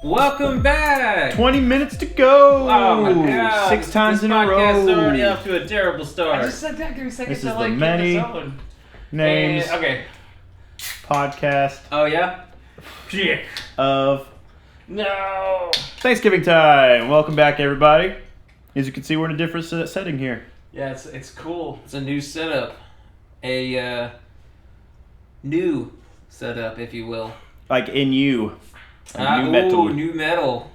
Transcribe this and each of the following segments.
Welcome back! 20 minutes to go! Oh my god! 6 times in a This podcast is row. already off to a terrible start. I just said that. Give me seconds This to is the get many the zone. names Okay. podcast Oh yeah? Yeah. of No. Thanksgiving time. Welcome back, everybody. As you can see, we're in a different setting here. Yeah, it's cool. It's a new setup. A new setup, if you will. Like in you. New Ooh, metal. new metal.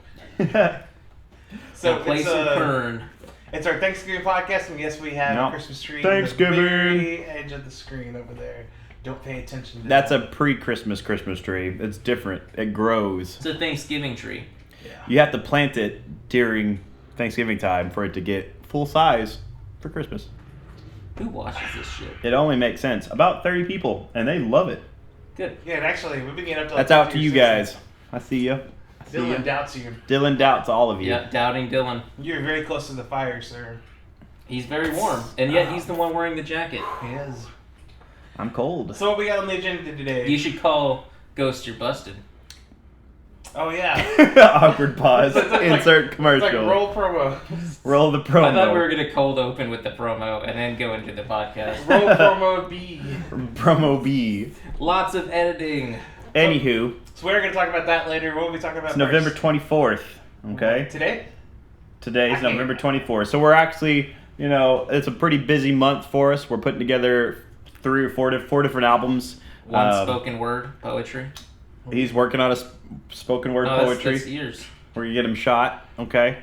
So A place it's, in Kern. it's our Thanksgiving podcast, and yes, we have No. a Christmas tree. Thanksgiving. On the very edge of the screen over there. Don't pay attention to That's that. a pre-Christmas Christmas tree. It's different. It grows. It's a Thanksgiving tree. Yeah. You have to plant it during Thanksgiving time for it to get full size for Christmas. Who watches this shit? It only makes sense. About 30 people, and they love it. Good. Yeah, and actually, we've been getting up to. That's out to you guys. I see ya. I see Dylan ya. doubts you. Dylan doubts all of you. Yeah, doubting Dylan. You're very close to the fire, sir. He's very warm, and yet he's the one wearing the jacket. He is. I'm cold. So what we got on the agenda today? You should call Ghost You're Busted. Oh yeah. Awkward pause. It's like- Insert It's commercial. like roll promo. Roll the promo. I thought we were gonna cold open with the promo and then go into the podcast. Roll promo B. Promo B. Lots of editing. Anywho, So we're gonna talk about that later. What will we talk about? it's November first? 24th. Okay? Today? Today's I can't- November 24th. So we're actually, it's a pretty busy month for us. We're putting together 3 or 4 different albums. One spoken word poetry. He's working on a spoken word Oh, that's- poetry. that's yours. We're gonna get him shot, okay?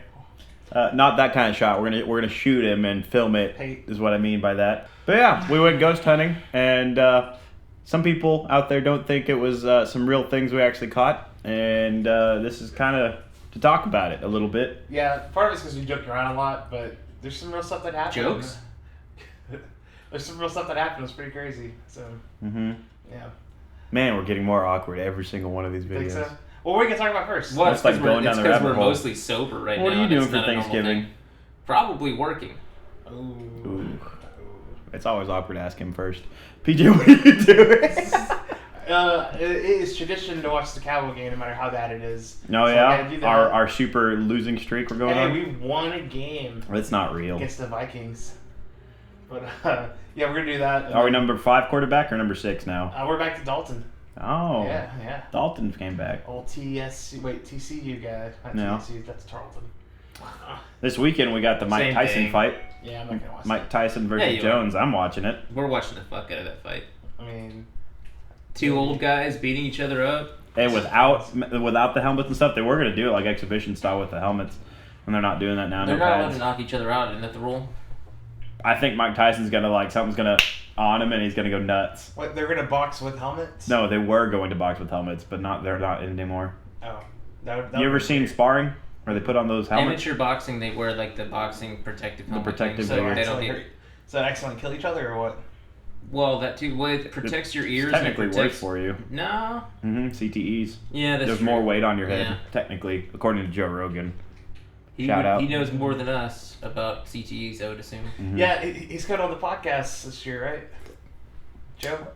Not that kind of shot. We're gonna shoot him and film it. Hey. Is what I mean by that. But yeah, we went ghost hunting, and some people out there don't think it was some real things we actually caught, and this is kind of to talk about it a little bit. Yeah, part of it's because we joked around a lot, but there's some real stuff that happened. Jokes? There's some real stuff that happened. It's pretty crazy. So, Mm-hmm. yeah. Man, we're getting more awkward every single one of these videos. Think so? Well, what are we going to talk about first? Well, It's like because going down the we're rabbit hole. mostly sober right What now. are you and doing it's for not a normal Thanksgiving? thing. Probably working. Ooh. It's always awkward to ask him first. PJ, what are you doing? It is tradition to watch the Cowboy game, no matter how bad it is. No, So I yeah, gotta do that. our super losing streak we're going Hey, on. we won a game It's not real. against the Vikings. But, yeah, we're going to do that. and Are we then, number 5 quarterback or number 6 now? we're back to Dalton. Oh, Yeah. Dalton came back. Old TCU guy. Not No. TSU, that's Tarleton. This weekend we got the Mike Same Tyson thing. fight. Yeah, I'm not gonna watch Mike Tyson versus Yeah, you Jones. I'm watching it. We're watching the fuck out of that fight. that. I mean, Two old guys beating each other up. And without the helmets and stuff, they were gonna do it like exhibition style with the helmets, and they're not doing that now. They're No not allowed to pads. knock each other out. Isn't that the rule? I think Mike Tyson's gonna something's gonna on him and he's gonna go nuts. what, they're gonna box with helmets? No, they were going to box with helmets, but they're not anymore. Oh. That You ever seen sparring where they put on those helmets? Amateur boxing, they wear like the boxing protective helmet. protective thing, so gear. they don't accidentally get. hurt? So that accidentally kill each other or what? Well, that too. Well, it protects your ears. Technically and it worse protects. for you. No. CTEs. Yeah, that's There's true. more weight on your head, Yeah. technically, according to Joe Rogan. He Shout out. He knows more than us about CTEs, I would assume. Mhm. Yeah, he's got on the podcast this year, right? Joe?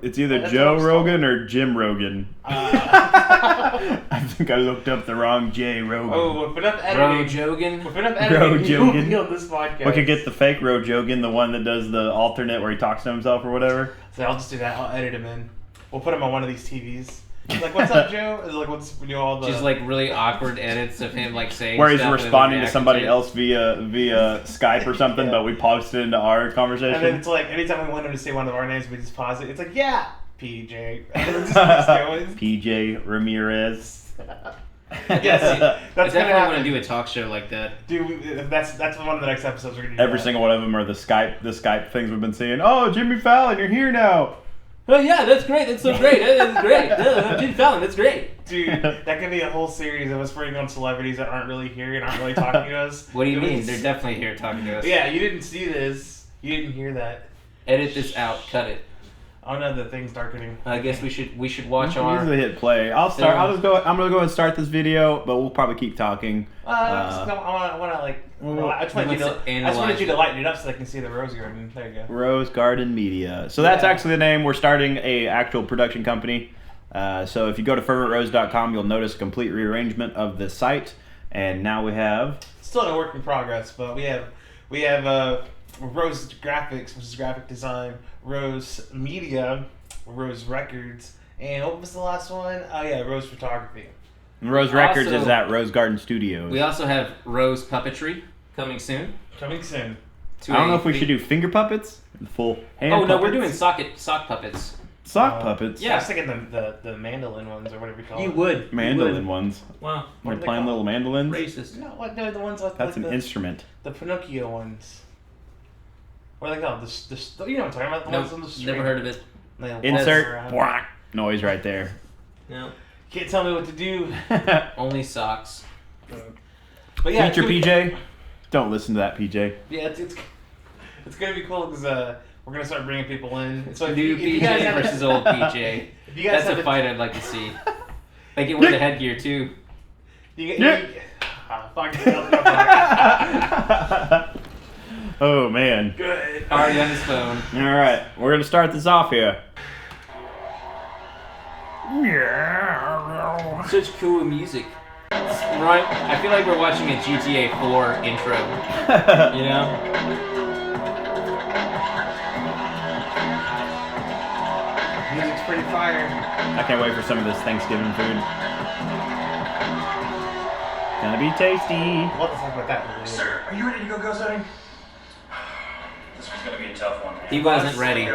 It's either That's Joe what I'm Rogan or Jim Rogan. Uh, I think I looked up the wrong J Rogan. oh, with enough Bro, editing. Jogan. With enough Bro, editing, you'll Jogan. be on this podcast. We could get the fake Ro Jogan, the one that does the alternate where he talks to himself or whatever. So I'll just do that. I'll edit him in. We'll put him on one of these TVs. He's like, what's up, Joe? It's like, what's we do all the Just like really awkward edits of him like saying Where he's stuff and responding to reacting somebody it. else via Skype or something, Yeah. but we post it into our And then conversation. it's like anytime we want him to say one of our names, we just pause it. It's like, yeah, PJ. And then it just keeps going. PJ Ramirez. Yes, I That's gonna definitely want to happen. do a talk show like that. Dude, that's one of the next episodes we're gonna do. Every that. single one of them are the Skype things we've been seeing. Oh, Jimmy Fallon, you're here now. Oh yeah, that's great. That's so great. That's great. I'm Jim Fallon. That's great. Dude, that could be a whole series of us bringing on celebrities that aren't really here and aren't really talking to us. What do you It mean? was- They're definitely here talking to us. Yeah, you didn't see this. You didn't hear that. Edit this out. Cut it. Oh no, the thing's darkening. I guess we should watch You can our. usually hit play. I'm gonna go and start this video, but we'll probably keep talking. I want to like. I just wanted you to lighten it up so they can see the rose garden. There you go. Rose Garden Media. So that's Yeah. actually the name. We're starting a actual production company. So if you go to ferventrose.com, you'll notice a complete rearrangement of the site. And now we have... Still in a work in progress, but we have Rose Graphics, which is graphic design, Rose Media, Rose Records, and what was the last one? Oh yeah, Rose Photography. Rose Records Also- is at Rose Garden Studios. We also have Rose Puppetry coming soon. Coming soon. To I don't a know if we fi- should do finger puppets, the full hand Oh no, we're puppets. doing sock puppets. Sock puppets. Yeah. I was thinking the mandolin ones or whatever you call You it. would. Mandolin ones. Wow. We're are they playing called? little mandolins. Racist. No, what? No, the ones like That's like an instrument. the Pinocchio ones. What are they called? You know what I'm talking about? The ones on the Nope. street. Never heard of it. They dance Insert around. bwah, noise right there. No. Can't tell me what to do. Only socks. But yeah, it's Future gonna be- PJ, don't listen to that PJ. Yeah, it's gonna be cool because we're gonna start bringing people in. So New if you PJ guys have- versus old PJ. If you guys That's a have fight I'd like to see. They can wear the headgear too. Fuck. Oh man. Good. Already on his phone. All right, we're gonna start this off here. Such cool music. Right? I feel like we're watching a GTA 4 intro. You know? Music's pretty fire. I can't wait for some of this Thanksgiving food. Gonna be tasty. We'll have to talk about that later. Sir, are you ready to go ghost hunting? This one's gonna be a tough one. He wasn't ready.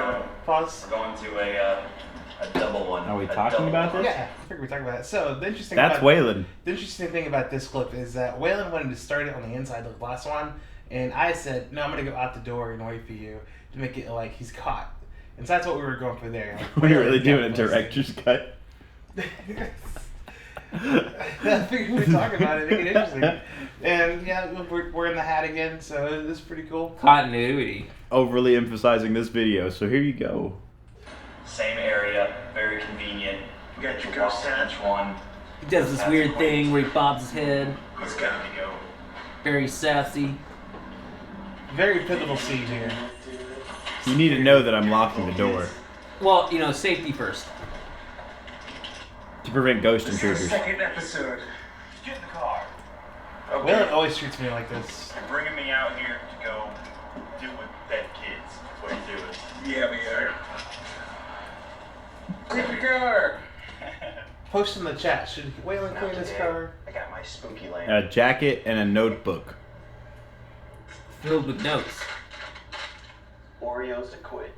Pause. We're going to a double one. Are we A talking double about one. this? Yeah, I figured we'd talk about it. So the interesting That's about, Waylon. the interesting thing about this clip is that Waylon wanted to start it on the inside of the last one, and I said, no, I'm gonna go out the door and wait for you to make it like he's caught. And so that's what we were going for there. Like, We're really Waylon doing a kept posting. director's cut. I figured we'd talk about it, make it interesting. And yeah, we're in the hat again, so this is pretty cool. Continuity. Overly emphasizing this video, so here you go. Same area, very convenient. You got your Walk ghost to hat? each one. He does this weird thing where he bobs his head. Let's gotta go. Very sassy. Very pivotal scene here. You need to know that I'm locking the door Well, you know, safety first. to prevent ghost This is the intruders. second episode. Get in the car. Waylon always treats me like this. You're bringing me out here to go deal with dead kids. That's what you're doing. Yeah, we are. Clean your car. Post in the chat. Should Waylon clean his car? I got my spooky lamp. A jacket and a notebook. Filled with notes. Oreos to quit.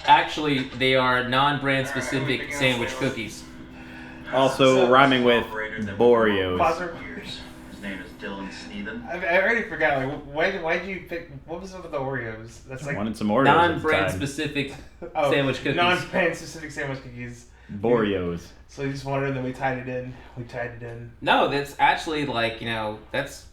Actually, they are non-brand specific sandwich cookies. Also rhyming with Boreos. Father? His name is Dylan Sneathen. I already forgot. Like, why'd you pick? What was up with the Oreos? That's like Wanted some Oreos at the Non-brand time. specific sandwich cookies. Non-brand specific sandwich cookies. Boreos. So you just wanted, and then we tied it in. No, that's actually like, you know, that's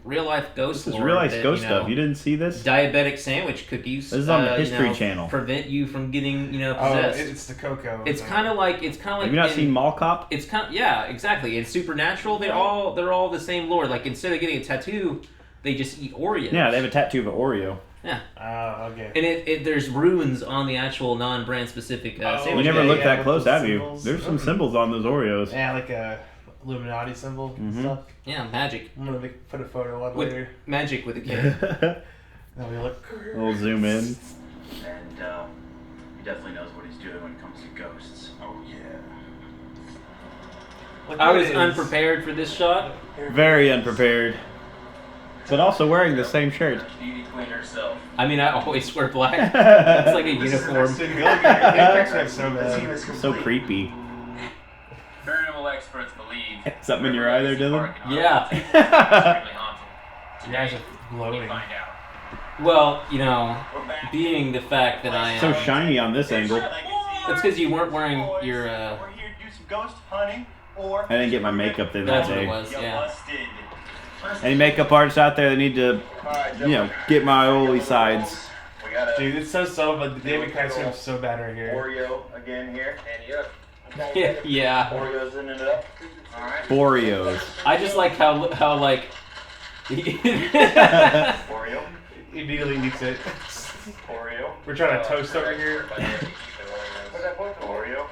real life ghost This is lore real life that, ghost you know, stuff. You didn't see this? Diabetic sandwich cookies. This is on the you History know, Channel. Prevent you from getting, you know, Oh, possessed. it's the cocoa. It's kind of like Have you not seen Mall Cop? It's kind of, yeah, exactly. In Supernatural, they're all the same lore. Like instead of getting a tattoo, they just eat Oreos. Yeah, they have a tattoo of an Oreo. Yeah, Oh, okay. and there's runes on the actual non-brand specific Oh, You sandwich. never yeah, looked yeah, that with close, the have you? symbols. There's some symbols on those Oreos. Yeah, like a Illuminati symbol and Mhm. stuff. Yeah, magic I'm gonna put a photo on with later. magic with a K. Then we look. We'll zoom in. And he definitely knows what he's doing when it comes to ghosts. Oh, yeah. Look I what was it is. unprepared for this shot. Very unprepared. But also wearing the same shirt. Beauty queen herself. I mean, I always wear black. That's like a This is the uniform. next So the other guy, the other guy's so The team bad. is complete. So creepy. Paranormal experts believe. Something in your eye there, Dylan? Yeah. Extremely haunted. You guys are We gloating. find out. Well, you know, We're back. being the fact that I am. So shiny on this angle. That's because you weren't wearing your. We're here to do some ghost hunting, or I didn't get my makeup in that That's what it day. was. you Yeah. busted. Any makeup artists out there that need to, Alright, you know, get my oily sides? We got a Dude, it's so subtle, but David Kaiser is so bad right here. Oreo again here. And yep. Yeah. Oreos in it up. Alright. Boreos. I just like how like. Oreo. He immediately eats it. Oreo. We're trying to toast over here. What's that point? Oreo.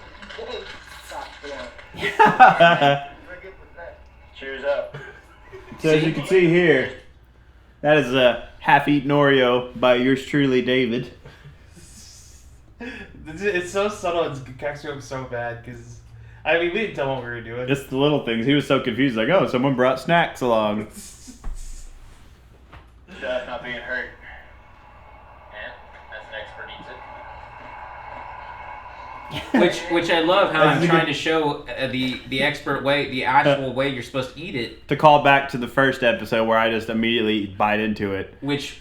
Cheers up. So as you can see here, that is a half-eaten Oreo by yours truly, David. It's so subtle. It cracks me up so bad because I mean we didn't tell him what we were doing. Just the little things. He was so confused, like, oh, someone brought snacks along. That's not being hurt. And that's an expert eats it. Which I love how That's I'm a trying good- to show the expert way, the actual way you're supposed to eat it, To call back to the first episode where I just immediately bite into it. which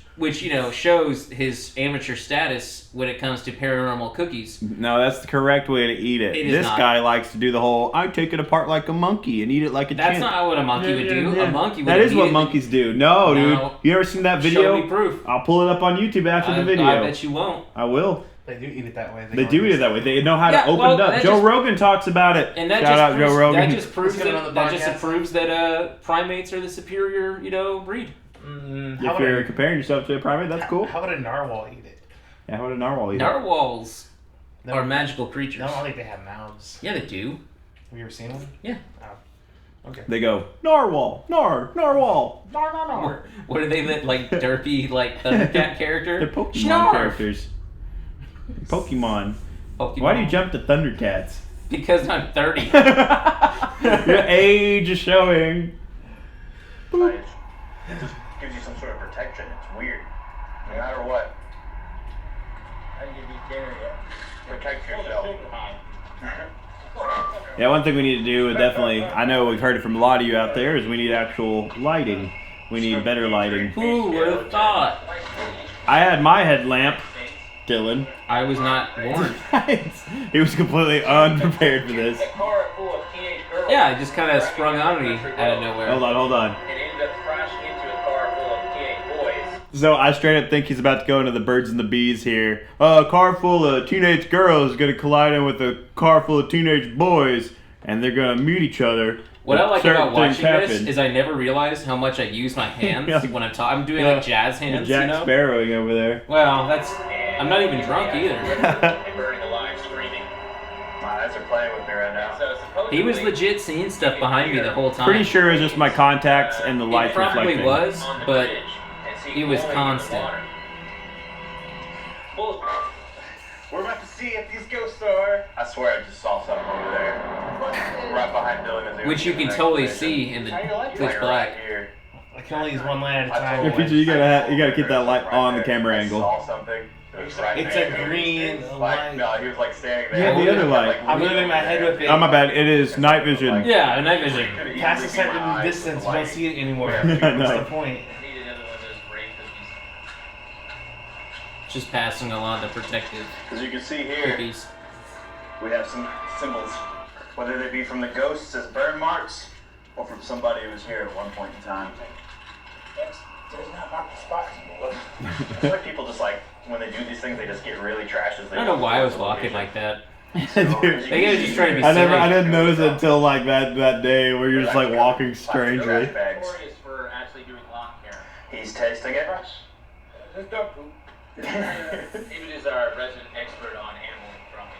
shows his amateur status when it comes to paranormal cookies. No, that's the correct way to eat it. It is This not. guy likes to do the whole, I take it apart like a monkey and eat it like a That's chimp. not what a monkey would do. Yeah. A monkey would That is what immediately- monkeys do. No, dude. No. You ever seen that Show video? me proof. I'll pull it up on YouTube after the video. I bet you won't. I will. They do eat it that way. They do eat it that way. They know how Yeah, to open well, it up. that Joe just- Rogan talks about it. And that Shout out just proves, Joe Rogan. that just proves Let's get him on that, the that just podcast. proves that primates are the superior, breed. If you're comparing yourself to a primate, that's cool. How would a narwhal eat it? Yeah, how would a narwhal eat it? Narwhals No. are magical creatures. No, I don't think they have mouths. Yeah, they do. Have you ever seen one? Yeah. Oh. Okay. They go, narwhal, narwhal. What are they like derpy like Thundercat character? They're Pokemon Snarf! characters. Pokemon. Pokemon. Why do you jump to Thundercats? Because I'm 30. Your age is showing. Right. It just gives you some sort of protection. It's weird. No matter what. How do you eat dinner yet? Protect yourself. Yeah, one thing we need to do, definitely, I know we've heard it from a lot of you out there, is we need actual lighting. We need better lighting. Who would have thought? I had my headlamp, Dylan. I was not born. He was completely unprepared for this. A car full of teenage girls. Yeah, it just kind of sprung on me out of nowhere. Hold on. It ended up crashing into a car full of teenage boys. So I straight up think he's about to go into the birds and the bees here. A car full of teenage girls is going to collide in with a car full of teenage boys, and they're going to meet each other. What I like Certain about watching things this happen. is I never realized how much I use my hands Yeah. when I'm talking. I'm doing Yeah. like jazz hands, Jack Sparrowing over there. Well, I'm not even drunk either. And burning alive, screaming. My eyes are playing with me right now. So supposedly, He was legit seeing stuff behind me the whole time. Pretty sure it's just my contacts and the It lights probably reflecting. was, on the but bridge and see it was glowing in the constant. water. Well, we're about to see if these ghosts are. I swear I just saw something over there. Right behind Dylan. As he Which was you getting can the totally information. see in the Like pitch right black. here. I can only use one light at a I time. told Yeah, PJ, you gotta keep that light Right on the there. camera I angle. saw something. It was right It's there. a green Like, light. no, he was like standing Yeah, there. the other light. I'm moving my head with it. Oh, my bad. It is night vision. Yeah, night vision. Past a certain distance, you don't see it anymore. I What's know. the point? Need another one of those brave cookies. Just passing along the protective As you can see here, cookies. we have some symbols, whether they be from the ghosts as burn marks, or from somebody who was here at one point in time. There's not marked the spot anymore. It's like people just like, when they do these things, they just get really trashed as they I don't know walk why I was towards the walking location. like that. Dude, They guys just trying to be I silly. didn't notice it until like that day where you're just like walking Plastic strangely. trash bags. Notorious for actually doing lawn care. He's tasting it. This dog poop. David is our resident expert on animal dropping.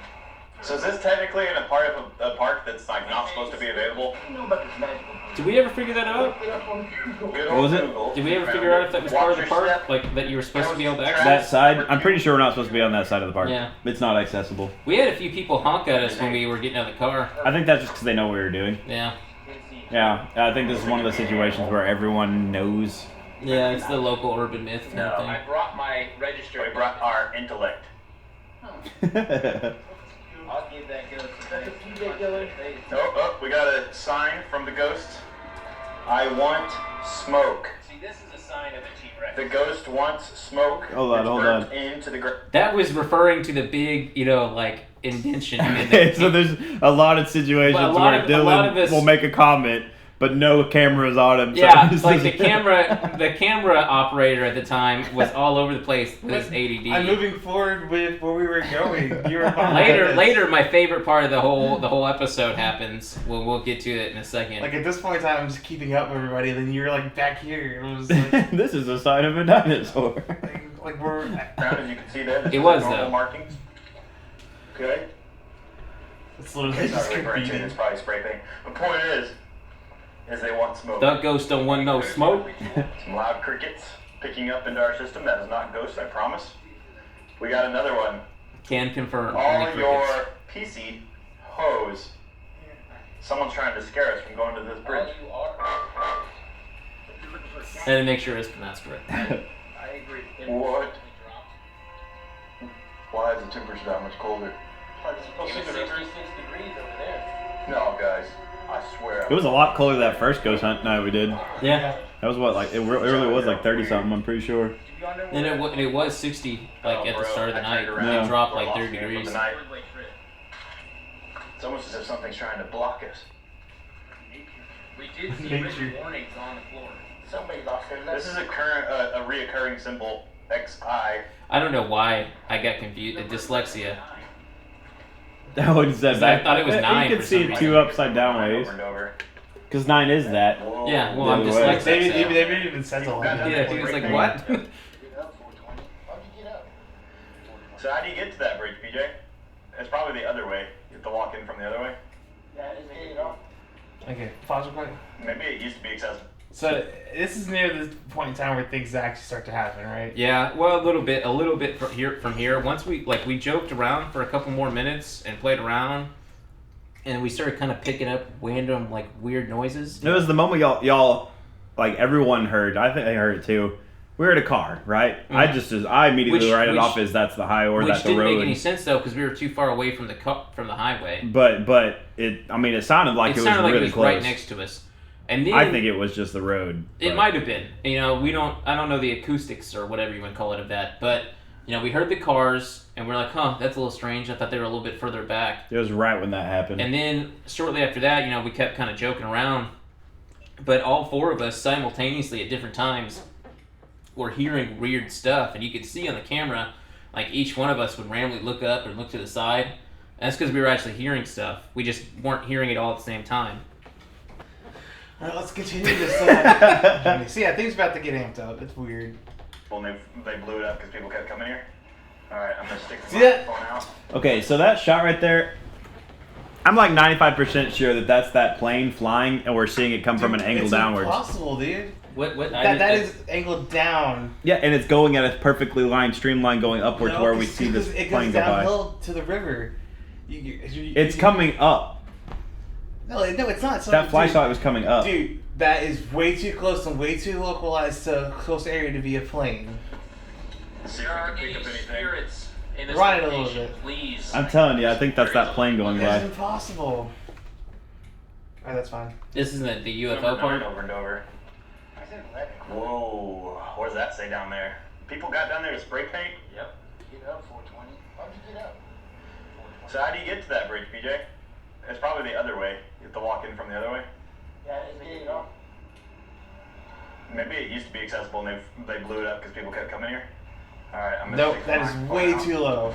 So is this technically in a part of a park that's like not supposed to be available? You know about this magical Did we ever figure that out? Look it up on Google. Good What was old it? Google. Did we ever Found figure out it. if that was Watch part of the your park? step. Like that you were supposed to be able to access? That side, I'm pretty sure we're not supposed to be on that side of the park. Yeah. It's not accessible. We had a few people honk at us when we were getting out of the car. I think that's just because they know what we were doing. Yeah. Yeah, I think this is one of the situations where everyone knows. Yeah, it's the local urban myth kind No, of I thing. brought my register. We brought our intellect. I'll give that girl today. Oh, we got a sign from the ghost. I want smoke. See, this is a sign of a T-Rex. The ghost wants smoke. Hold on, It's hold burnt on. Into the ground. That was referring to the big, like indention. in Okay, the, so there's a lot of situations But a lot where of- a lot Dylan of us- will make a comment, but no cameras on him. So yeah, this like is- the camera operator at the time was all over the place with his ADD. I'm moving forward with where we were going. You were behind us. Later, my favorite part of the whole episode happens. We'll get to it in a second. Like at this point in time, I'm just keeping up with everybody. Then you're like back here. It was like, This is a sign of a dinosaur. like we're. Ground, as you can see there. It was, normal though. markings. Okay. It's literally It's just not referring to it, graffiti. it's probably spray paint. The point is they want smoke. The ghost don't want no smoke. Some loud crickets picking up into our system. That is not ghosts, I promise. We got another one. Can confirm. All Only your crickets. PC hose. Someone's trying to scare us from going to this bridge. You are. And make sure it's pronounced correct. I agree. What? Why is the temperature that much colder? It was 66 degrees over there. No, guys. I swear. It was a lot colder that first ghost hunt night we did. Yeah. That was what, like, it really was like 30 something, I'm pretty sure. And it was 60 like at the start of the night. Yeah. It dropped like We're 30 lost here for degrees. the night. It's almost as if something's trying to block us. We did see Nature. written warnings on the floor. Somebody lost their This is a reoccurring symbol, XI. I don't know why I got confused. The dyslexia. That one said I thought it was 9 You for could see some it two reason. upside down ways. Over and over. Because 9 is that. Whoa. Yeah, well, The I'm other way. dyslexic. They So. didn't even said a lot. Yeah, he was like, what? So how do you get to that bridge, PJ? It's probably the other way. You have to walk in from the other way. Okay, pause real quick. Maybe it used to be accessible. So this is near the point in time where things actually start to happen, right? Yeah, well, a little bit from here. Once we joked around for a couple more minutes and played around, and we started kind of picking up random like weird noises. It was the moment y'all, like everyone heard. I think they heard it too. We were in a car, right? I immediately write it off as that's the high or Which that's the didn't road. make any sense though, because we were too far away from the highway. But it sounded like it, sounded was like really it was close. right next to us. And then I think it was just the road. it but- might have been. You know, I don't know the acoustics or whatever you would call it of that, but you know, we heard the cars and we're like, huh, that's a little strange. I thought they were a little bit further back. It was right when that happened. And then shortly after that, you know, we kept kind of joking around, but all four of us simultaneously at different times were hearing weird stuff, and you could see on the camera, like each one of us would randomly look up and look to the side. And that's because we were actually hearing stuff. We just weren't hearing it all at the same time. All right, let's continue this. See, yeah, things about to get amped up. It's weird. Well, they blew it up because people kept coming here. All right, I'm gonna stick the See that? microphone out. Okay, so that shot right there, I'm like 95% sure that that's that plane flying, and we're seeing it come from an angle it's downwards. Impossible, dude. What? That is angled down. Yeah, and it's going at a perfectly lined streamline going upward to where we see this it plane goes go by. downhill to the river. It's coming up. No, it's not. So, That flashlight was coming up. Dude, that is way too close and way too localized to a close area to be a plane. See There if are we can any pick up anything. spirits in this Ride it a little location, bit. please. I'm telling you, I think that's that plane going That's by. impossible. Alright, that's fine. This isn't the Number UFO 9 part. over and over. Whoa, what does that say down there? People got down there to spray paint? Yep. So how do you get to that bridge, PJ? It's probably the other way. You have to walk in from the other way. Maybe it used to be accessible and they blew it up because people kept coming here. All right, I'm gonna Nope, stick the that is microphone way out. too low.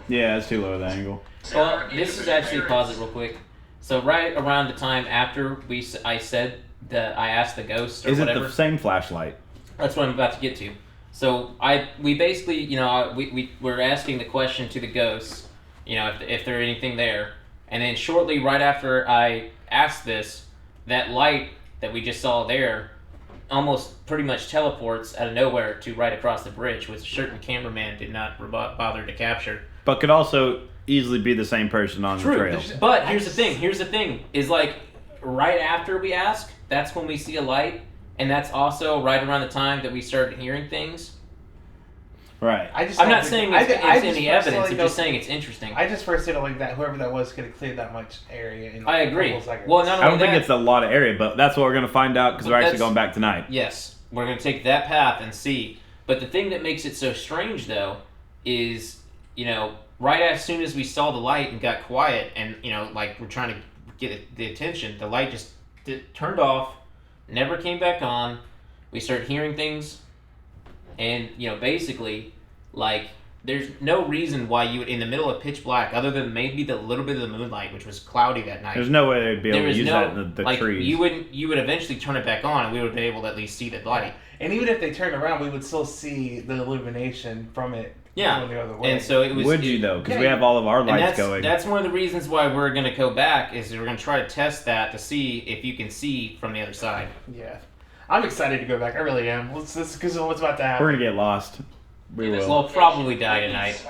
Yeah, it's too low the angle. Well, this is actually pause it real quick. So right around the time after I said that I asked the ghost or Is it whatever. the same flashlight? That's what I'm about to get to. So we basically, you know, we were asking the question to the ghosts, you know, if there anything there, and then shortly right after I asked this, that light that we just saw there, almost pretty much teleports out of nowhere to right across the bridge, which a certain cameraman did not bother to capture. But could also easily be the same person on the trail. But here's the thing, is like right after we ask, that's when we see a light, and that's also right around the time that we started hearing things. Right. I'm not saying it's any evidence. I'm just saying saying it's interesting. I just first didn't like that whoever that was could have cleared that much area in I a agree. couple seconds. Well, not I don't only think that, it's a lot of area, but that's what we're going to find out because But we're actually that's- going back tonight. yes, we're going to take that path and see. But the thing that makes it so strange, though, is, you know, right as soon as we saw the light and got quiet and, you know, like we're trying to get the attention, the light just turned off, never came back on. We started hearing things, and, you know, basically, like, there's no reason why you would, in the middle of pitch black, other than maybe the little bit of the moonlight, which was cloudy that night. There's no way they'd be able There to is use no, that in the like, trees. you would eventually turn it back on, and we would be able to at least see the light. And even if they turned around, we would still see the illumination from it Yeah, going the other way. and so it was. Would you though? Because Yeah, we have all of our And lights going. that's one of the reasons why we're gonna go back is we're gonna try to test that to see if you can see from the other side. Yeah. I'm excited to go back. I really am. Because of what's about to happen. We're gonna get lost. We will. We'll probably die tonight.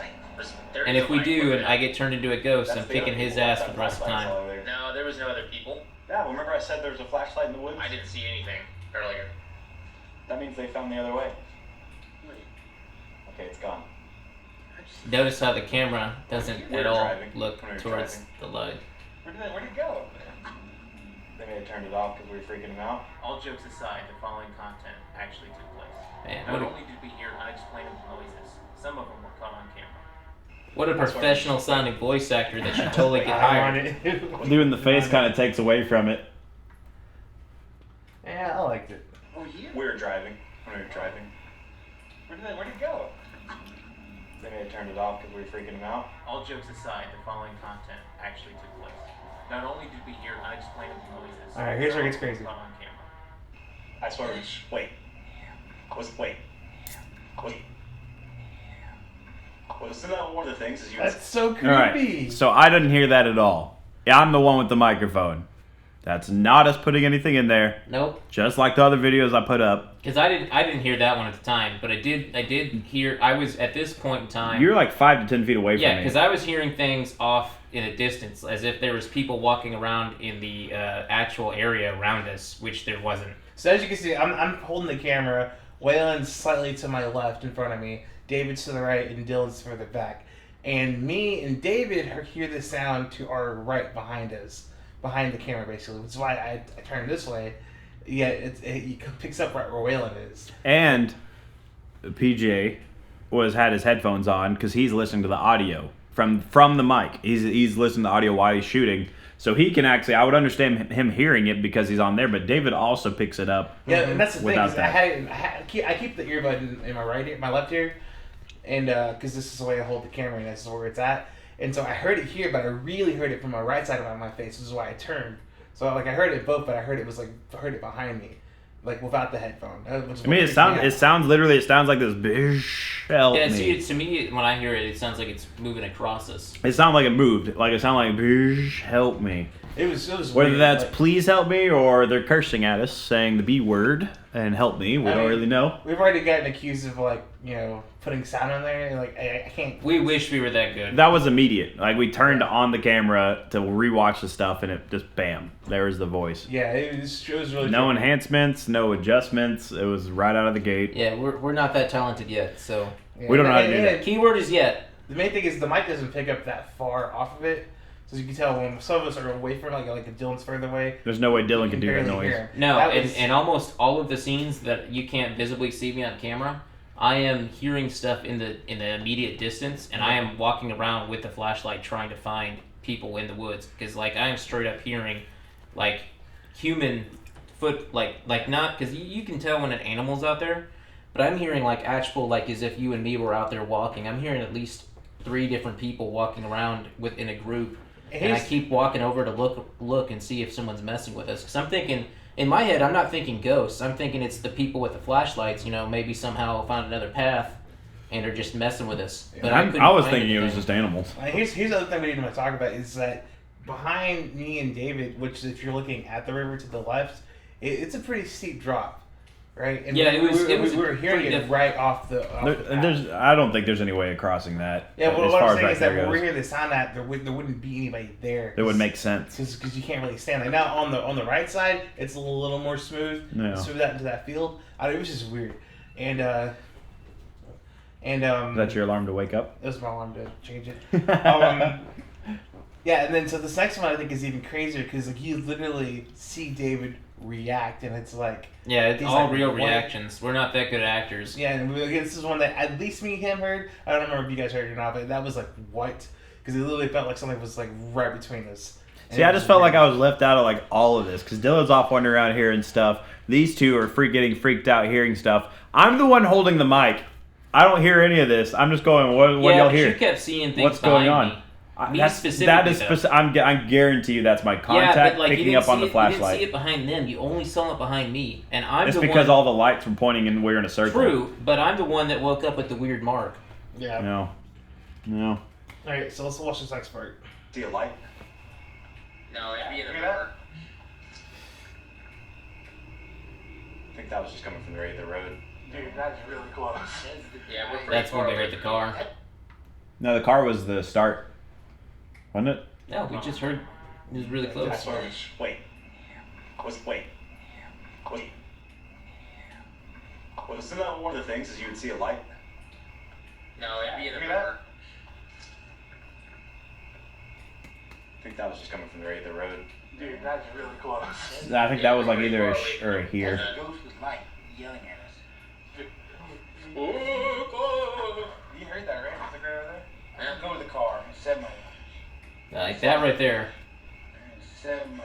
And if we do, and I get turned into a ghost, I'm kicking his ass for the rest of the time. No, there was no other people. Yeah, remember I said there was a flashlight in the woods? I didn't see anything earlier. That means they found the other way. Okay, it's gone. Notice how the camera doesn't We're at all driving. look We're towards driving. the light. Where'd it go? They may have turned it off because we were freaking them out. All jokes aside, the following content actually took place. Man, Not what a, only did we hear unexplainable noises, some of them were caught on camera. what a professional sounding voice actor that should totally get I hired. want it. Doing the face kind of takes away from it. Yeah, I liked it. Oh, yeah. We were driving. When we were driving. Where'd it go? They may have turned it off because we were freaking them out. All jokes aside, the following content actually took place. Not only did we hear unexplainable noises, Alright, here's where it gets some of crazy. them were caught on camera. I swear. Wait. Wasn't that one of the things? Is you? That's so All creepy. right. So I didn't hear that at all. Yeah, I'm the one with the microphone. That's not us putting anything in there. Nope, Just like the other videos I put up. because I didn't hear that one at the time, but I did hear. I was at this point in time. You're like 5 to 10 feet away Yeah, from me. because I was hearing things off in a distance, as if there was people walking around in the actual area around us, which there wasn't. So as you can see, I'm holding the camera. Waylon's slightly to my left in front of me. David's to the right, and Dylan's further back. And me and David hear the sound to our right behind us, behind the camera basically, which is why I turn this way. Yeah, it picks up right where Waylon is. And PJ had his headphones on because he's listening to the audio from the mic. He's listening to the audio while he's shooting, so he can actually. I would understand him hearing it because he's on there, but David also picks it up. Yeah, and that's the thing. Without Is that. I keep the earbud in my right ear, my left ear, and because this is the way I hold the camera, and this is where it's at. And so I heard it here, but I really heard it from my right side of my face. This is why I turned. So like I heard it both, but I heard it behind me, like without the headphone. I mean, it sounds like this. Bish, help Yeah, me. see, to me, when I hear it, it sounds like it's moving across us. It sounded like it moved. Like it sounded like bish, help me. It was Whether weird, that's like, please help me or they're cursing at us, saying the B word and help me. We I don't mean, really know. we've already gotten accused of putting sound on there. Like I can't. We wish we were that good. That was immediate. Like we turned on the camera to rewatch the stuff, and it just bam, there was the voice. Yeah, it was really No trippy. enhancements, no adjustments. It was right out of the gate. Yeah, we're not that talented yet, so. Yeah, We don't know how to and- do and that. Keyword is yet. The main thing is the mic doesn't pick up that far off of it, so as you can tell when some of us are away from it, like if Dylan's further away. There's no way Dylan you can do that barely noise. hear him. No, That and, was- and almost all of the scenes that you can't visibly see me on camera, I am hearing stuff in the immediate distance, and I am walking around with the flashlight trying to find people in the woods, because like I am straight up hearing like human foot, like not, because you can tell when an animal's out there, but I'm hearing like actual, like as if you and me were out there walking. I'm hearing at least 3 different people walking around within a group, and I Here's- keep walking over to look and see if someone's messing with us, because I'm thinking, in my head, I'm not thinking ghosts. I'm thinking it's the people with the flashlights, maybe somehow found another path and are just messing with us. But couldn't I was find thinking it was anything. just animals. Here's the other thing we need to talk about is that behind me and David, which if you're looking at the river to the left, it's a pretty steep drop, right? And Yeah, it was we were hearing pretty it right off the. I don't think there's any way of crossing that. Yeah, well, as what far I'm as saying back is that there when we're goes. hearing the sound that there wouldn't be anybody there. It would make sense. Because you can't really stand. Like now on the right side, it's a little more smooth. Yeah. Smooth out into that field. It was just weird, and Is that your alarm to wake up? it was my alarm to change it. Yeah, and then so this next one I think is even crazier because like you literally see David react, and it's like Yeah, it's He's all like, real what? reactions. We're not that good actors. yeah, and this is one that at least me and him heard. I don't remember if you guys heard it or not, but that was like what? Because it literally felt like something was like right between us. See, I just felt like I was left out of like all of this because Dylan's off wandering around here and stuff. These two are getting freaked out hearing stuff. I'm the one holding the mic, I don't hear any of this. I'm just going. What yeah, y'all but hear? you kept seeing things What's going behind on? me. I- Me that specifically, is though. I guarantee you that's my Yeah, contact but like you picking didn't up on see the it, you didn't see flashlight. it behind them. You only saw it behind me, and I'm It's the because one. all the lights were pointing and we're in a circle. True, but I'm the one that woke up with the weird mark. Yeah. No. All right, so let's watch this next part. See a light? No, it'd be in the Hear that? river. I think that was just coming from the road. Dude, that's really close. Yeah, we're pretty That's far when we away heard the from car. No, the car was the start, wasn't it? No, we just heard it was really close. That's where. Wait. Wait. Wasn't that one of the things is you would see a light? No, it'd be in the Hear that? river. I think that was just coming from the road. Dude, that's really close. I think that was like either or a here. The ghost was like yelling at us. You heard that, right? It's like right over there? Yeah. Go to the car. 7 miles. Like that right there. 7 miles.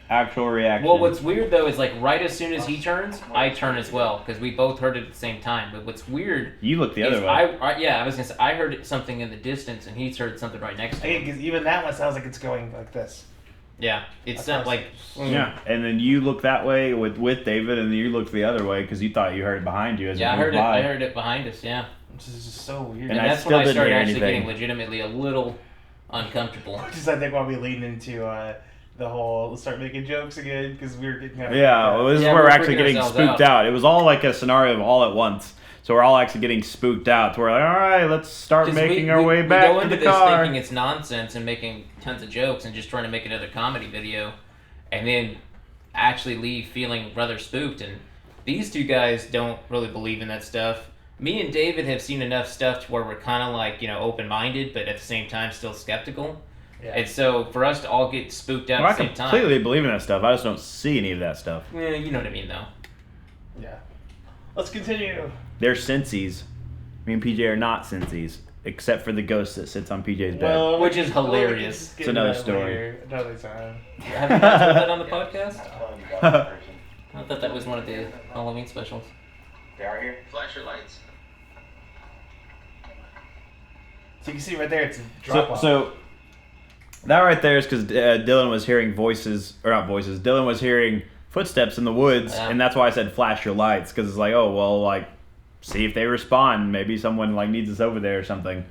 Actual reaction. Well, what's weird though is like right as soon as he turns, I turn as well because we both heard it at the same time. But what's weird You looked the is other way. I was gonna say I heard something in the distance and he's heard something right next to him. Because even that one sounds like it's going like this. Yeah, it's That's not what like Yeah, and then you looked that way with David, and then you looked the other way because you thought you heard it behind you as yeah, it I moved heard it. by. I heard it behind us. Yeah, Which is just so weird. And and I that's still when I didn't started hear actually anything. getting legitimately a little uncomfortable. Which is I think why we leaned into the whole let's start making jokes again because we were getting kind of Yeah, well, this Yeah, is where we're we're actually freaking getting ourselves spooked out. out. It was all like a scenario of all at once. So we're all actually getting spooked out. So we're like, all right, let's start 'Cause making we- our we- way we back go to into the this car. thinking it's nonsense and making tons of jokes and just trying to make another comedy video, and then actually leave feeling rather spooked. And these two guys don't really believe in that stuff. Me and David have seen enough stuff to where we're kind of like open-minded, but at the same time still skeptical. Yeah. And so for us to all get spooked out Well, I at the same time, completely believe in that stuff. I just don't see any of that stuff. you know what I mean, though. Yeah. Let's continue. They're sensies. Me and PJ are not sensies, except for the ghost that sits on PJ's bed. Well, Which is we can hilarious. get It's another into that story. later, another time. Have you guys heard that on the podcast? I'm telling you about that person. I thought that was one of the Halloween specials. They are here? Flash your lights. So you can see right there, it's a drop off. So that right there is because Dylan was hearing voices, or not voices. Dylan was hearing footsteps in the woods, Yeah. and that's why I said flash your lights, because it's like, oh well, like see if they respond. Maybe someone like needs us over there or something.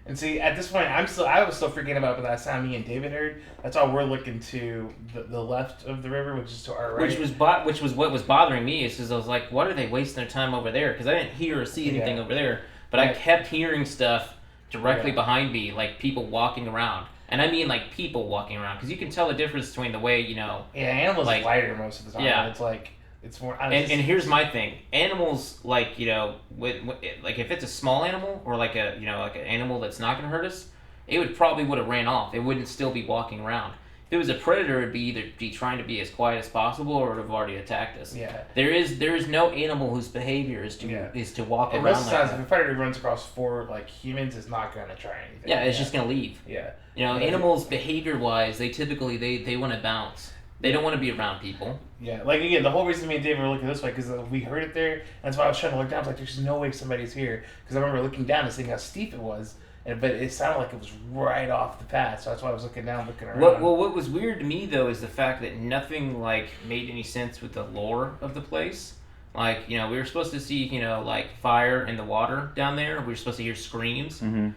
And see, at this point, I was still freaking about the last time me and David heard. That's why we're looking to the left of the river, which is to our right. Which was what was bothering me is because I was like, what are they wasting their time over there? Because I didn't hear or see anything Yeah. over there, but I Yeah. kept hearing stuff directly Yeah. behind me, like people walking around, and I mean like people walking around, because you can tell the difference between the way Yeah, animals like- lighter most of the time. Yeah. It's like it's more. and here's my thing: animals, like like if it's a small animal or like a like an animal that's not gonna hurt us, it would have ran off. It wouldn't still be walking around. If it was a predator, it'd be either be trying to be as quiet as possible or it would have already attacked us. Yeah. There is no animal whose behavior is to Yeah. walk And around most of the like times, that. if a predator runs across four humans, it's not gonna try anything. Yeah, it's just gonna leave. Yeah. You know, animals behavior wise, they typically they want to bounce. They don't want to be around people. Yeah, like again, the whole reason me and David were looking this way because we heard it there. And that's why I was trying to look down. I was like, "There's no way somebody's here." Because I remember looking down and seeing how steep it was, but it sounded like it was right off the path. So that's why I was looking down, looking around. What was weird to me though is the fact that nothing like made any sense with the lore of the place. Like we were supposed to see like fire in the water down there. We were supposed to hear screams. Mm-hmm.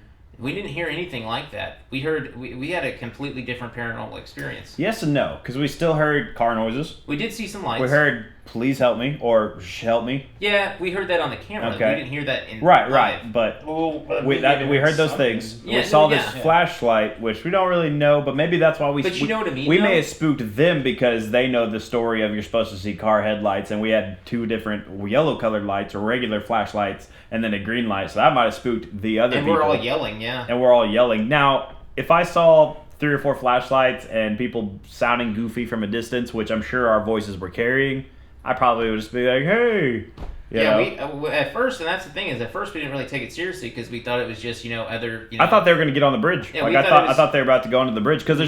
We didn't hear anything like that. We had a completely different paranormal experience. Yes and no, because we still heard car noises. We did see some lights. We heard "Please help me" or "Help me." Yeah, we heard that on the camera. Okay. We didn't hear that in Right, live. right, but But we heard those something. things. Yeah, we saw yeah. this flashlight, which we don't really know, but maybe that's why we. But you know what I mean, We though? may have spooked them because they know the story of you're supposed to see car headlights, and we had two different yellow-colored lights or regular flashlights, and then a green light. So that might have spooked the other And people. we're all yelling, yeah. And we're all yelling. Now, if I saw 3 or 4 flashlights and people sounding goofy from a distance, which I'm sure our voices were carrying, I probably would just be like, "Hey." You know? We at first, and that's the thing is, at first we didn't really take it seriously because we thought it was just other. I thought they were going to get on the bridge. Yeah, like we I thought thought, it was- I thought they were about to go onto the bridge because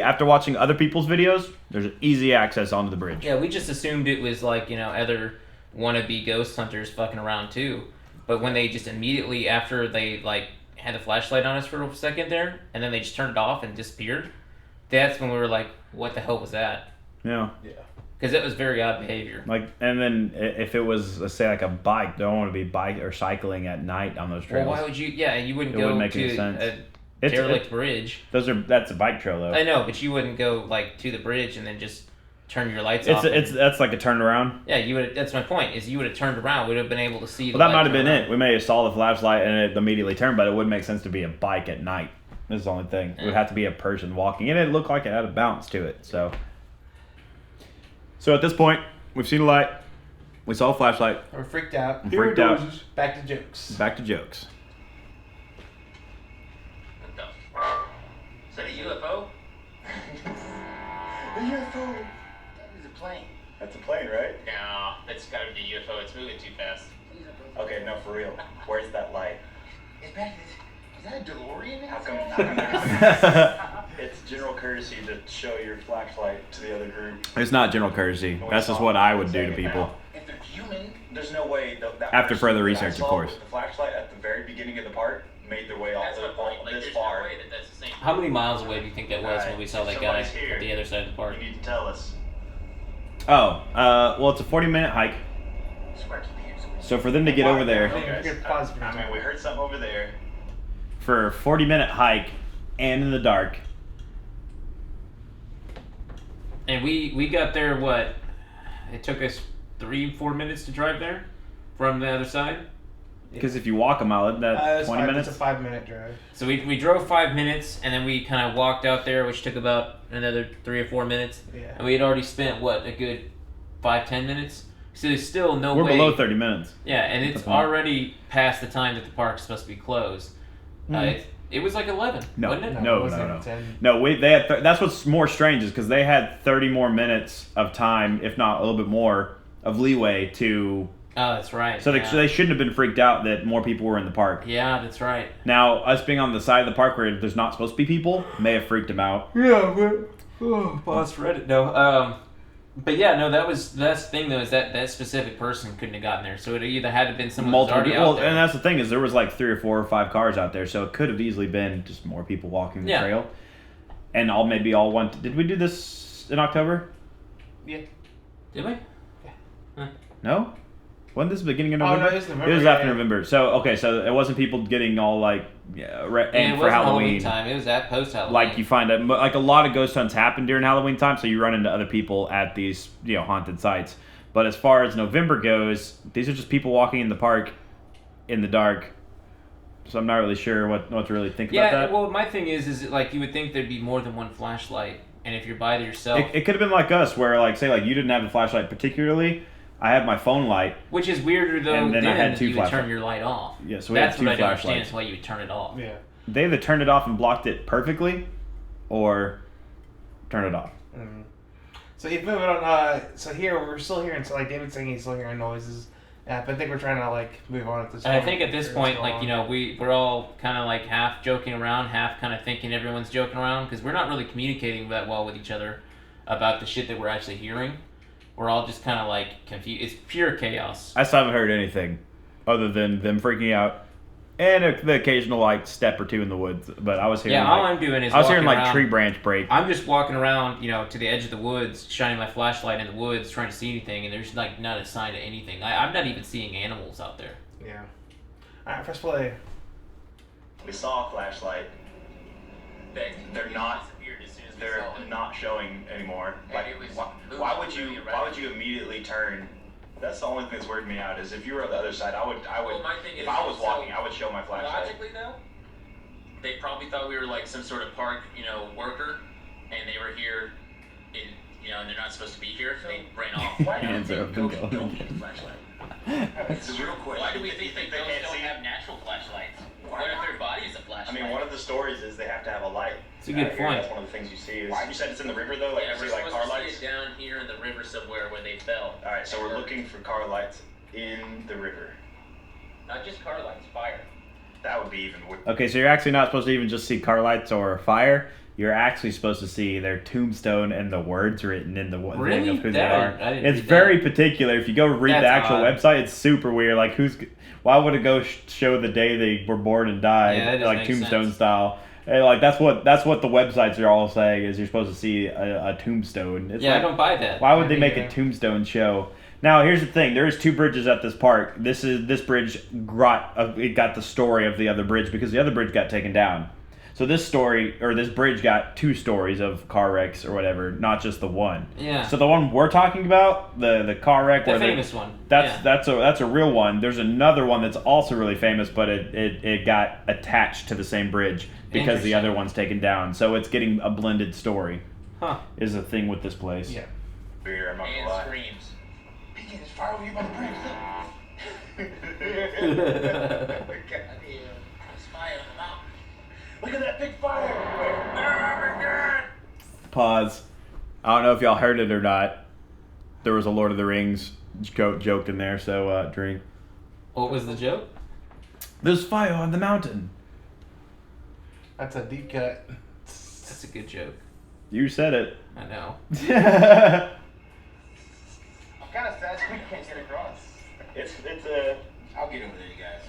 after watching other people's videos, there's easy access onto the bridge. Yeah, we just assumed it was like other wannabe ghost hunters fucking around too. But when they just immediately after they like had the flashlight on us for a second there, and then they just turned it off and disappeared, that's when we were like, what the hell was that? Yeah. Because it was very odd behavior. Like, and then if it was, let's say, like a bike, don't want to be bike or cycling at night on those trails. Well, why would you? Yeah, you wouldn't It go wouldn't make any to sense. a derelict bridge. That's a bike trail though. I know, but you wouldn't go like to the bridge and then just turn your lights off. That's like a turnaround. Yeah, you would. That's my point. Is you would have turned around, would have been able to see. Well, that might have been it. We may have saw the flashlight and it immediately turned, but it wouldn't make sense to be a bike at night. That's the only thing. It would have to be a person walking, and it looked like it had a bounce to it. So at this point, we've seen a light. We saw a flashlight. We're freaked out. I'm freaked out. Back to jokes. Back to jokes. What the f- Is that a UFO? The UFO. That is a plane. That's a plane, right? No, that's gotta be a UFO. It's moving too fast. Please don't go. Okay, no, for real. Where's that light? Is that a DeLorean? How come it's general courtesy to show your flashlight to the other group? It's not general courtesy. That's just what I would do to people. If they're human, There's no way that After person further that I research, of saw course. with the flashlight at the very beginning of the park made their way all That's my point. Like, this there's far. no way that that's the same. How many miles away do you think that was Right. when we saw that If guy somebody's here, at the other side of the park? You need to tell us. Oh, well, it's a 40-minute hike. swear to the answer. So for them to get over there Okay. Good pause for a I mean, we heard something over there. for a 40-minute hike and in the dark. And we got there. What? It took us 3-4 minutes to drive there from the other side. Because if you walk a mile, isn't that 20 minutes? It's a 5-minute drive. So we drove 5 minutes, and then we kind of walked out there, which took about another 3 or 4 minutes. Yeah. And we had already spent what, a good 5-10 minutes. So there's still no We're way. below 30 minutes. Yeah, and That's it's the point. already past the time that the park's supposed to be closed. It was like 11, No, wasn't it? no, it wasn't no. 10. No, they had. That's what's more strange is because they had 30 more minutes of time, if not a little bit more, of leeway to. Oh, that's right. So yeah. they shouldn't have been freaked out that more people were in the park. Yeah, that's right. Now, us being on the side of the park where there's not supposed to be people may have freaked them out. Yeah, but Pause Reddit. No. But yeah, no. That's the thing though, is that specific person couldn't have gotten there. So it either had to have been someone who's Multiple already people, out there. and that's the thing is there was like 3 or 4 or 5 cars out there, so it could have easily been just more people walking the Yeah. trail. And all went. Did we do this in October? yeah. Did we? No. Wasn't this the beginning of Oh, November? no, it was November, It was yeah, after yeah. So so it wasn't people getting all like And and it for wasn't Halloween. time. It was at post Halloween. Like you find that like a lot of ghost hunts happen during Halloween time, so you run into other people at these haunted sites. But as far as November goes, these are just people walking in the park in the dark. So I'm not really sure what to really think about Yeah. that. Well, my thing is like you would think there'd be more than one flashlight, and if you're by yourself, It could have been like us, where like say like you didn't have the flashlight particularly. I had my phone light. which is weirder though. And then I had 2 you would turn flashlights. your light off. Yeah, so we had That's 2 what I don't understand flashlights. is why you would turn it off. Yeah. They either turned it off and blocked it perfectly, or turned it off. Mm. So if moving on, so here we're still hearing, so like David's saying he's still hearing noises. Yeah, but I think we're trying to like move on at this And point. I think at this Or point, go like on. we're all kind of like half joking around, half kind of thinking everyone's joking around because we're not really communicating that well with each other about the shit that we're actually hearing. We're all just kind of like confused. It's pure chaos. I still haven't heard anything other than them freaking out and the occasional like step or two in the woods. But I was hearing Yeah, all like, I'm doing is I was hearing walking like around. tree branch break. I'm just walking around, to the edge of the woods, shining my flashlight in the woods, trying to see anything, and there's like not a sign of anything. I'm not even seeing animals out there. Yeah. Alright, press play. We saw a flashlight. They're not. Disappeared as soon as we They're saw it. not showing anymore. And Like, it was why moving would you? really Why would erratic. you immediately turn? That's the only thing that's weirding me out. Is if you were on the other side, I would. Well, my thing If is, I was so walking, I would show my flashlight. Logically, though, they probably thought we were like some sort of park, worker, and they were here, and they're not supposed to be here. So they ran off. Why Hands do up you and think go. ghosts don't use flashlight? It's a real question. Why do we think that ghosts can't don't see? have natural flashlights? What if their body is a I flashlight? mean, one of the stories is they have to have a light. It's a good out here. point. That's one of the things you see. Is, Why? you said it's in the river though, like Yeah, you we're see like supposed car to lights. see it down here in the river somewhere where they fell. All right, so we're looking for car lights in the river. Not just car lights, fire. That would be even. Okay, so you're actually not supposed to even just see car lights or fire. you're actually supposed to see their tombstone and the words written in the thing Really? of who they That are. I didn't It's read very that. particular. If you go read the That's actual odd. website, it's super weird. Like, why would it go show the day they were born and died, Yeah, that doesn't like make tombstone sense. style? And, like, that's what the websites are all saying is you're supposed to see a tombstone. It's Yeah, like, I don't buy that. why would they Me make a neither. tombstone show? Now, here's the thing: there is 2 bridges at this park. This bridge got the story of the other bridge because the other bridge got taken down. So this bridge got 2 stories of car wrecks or whatever, not just the one. Yeah. So the one we're talking about, the car wreck, The where famous one. that's Yeah. that's a real one. There's another one that's also really famous, but it got attached to the same bridge because the Interesting. other one's taken down. So it's getting a blended story. Huh. Is a thing with this place. Yeah. Beer, I'm not gonna And lie. screams. Peeking is far over here by the bridge. Spy on the mountain. Look at that big fire. Oh my God. Pause. I don't know if y'all heard it or not. There was a Lord of the Rings joke in there, so drink. What was the joke? There's fire on the mountain. That's a deep cut. That's a good joke. You said it. I know. I'm kind of sad we can't get across. It's I'll get over there, you guys.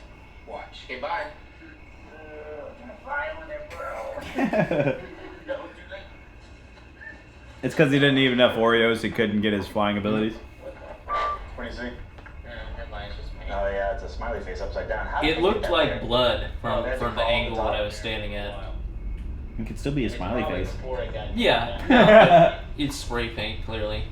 Watch. Okay, bye. Fire with it, bro. It's because he didn't eat enough Oreos, he couldn't get his flying abilities. what do you see? Headlines just me. Oh yeah, it's a smiley face upside down. How did It they looked get that like there? blood Oh, there's a from the crawl on angle the top that I was there. standing at. It could still be a smiley face. Before I got Yeah, no, but it's spray paint clearly.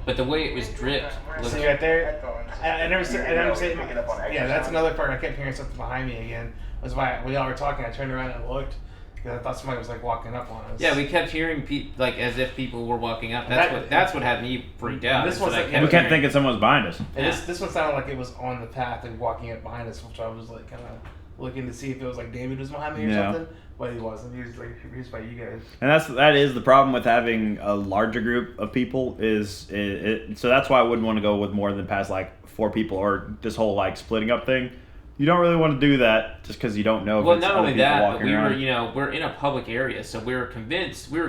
But the way it was dripped looked. See right there? Headphones. I never said. I never said. Pick it up on extra Yeah, that's sound. another part. I kept hearing something behind me again. That's why we all were talking. I turned around and looked because I thought somebody was like walking up on us. Yeah, we kept hearing like as if people were walking up. That- That's what had me freaked out. This is that one's I like- kept We kept hearing- thinking someone's behind us. And this one sounded like it was on the path and walking up behind us, which I was like kind of looking to see if it was like David was behind me or Yeah. something. But he wasn't. He was like he was by you guys. And that is the problem with having a larger group of people so that's why I wouldn't want to go with more than past like 4 people or this whole like splitting up thing. You don't really want to do that just because you don't know if Well, it's not other only people that, but walking we around. were, we're in a public area, so we were